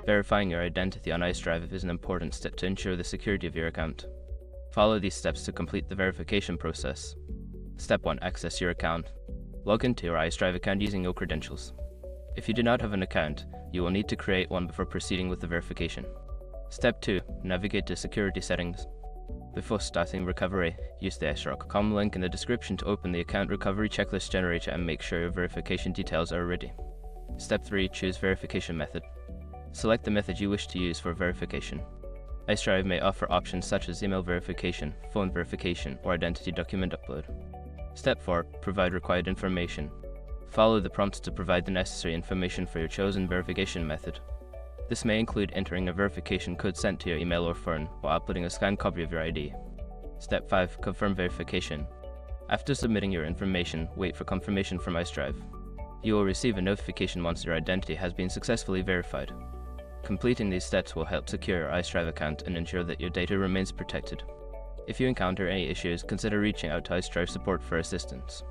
Verifying your identity on Icedrive is an important step to ensure the security of your account. Follow these steps to complete the verification process. Step 1. Access your account. Log into your Icedrive account using your credentials. If you do not have an account, you will need to create one before proceeding with the verification. Step 2. Navigate to Security Settings. Before starting recovery, use the srock.com link in the description to open the account recovery checklist generator and make sure your verification details are ready. Step 3. Choose verification method. Select the method you wish to use for verification. Icedrive may offer options such as email verification, phone verification, or identity document upload. Step 4. Provide required information. Follow the prompts to provide the necessary information for your chosen verification method. This may include entering a verification code sent to your email or phone while uploading a scanned copy of your ID. Step 5. Confirm verification. After submitting your information, wait for confirmation from Icedrive. You will receive a notification once your identity has been successfully verified. Completing these steps will help secure your Icedrive account and ensure that your data remains protected. If you encounter any issues, consider reaching out to Icedrive support for assistance.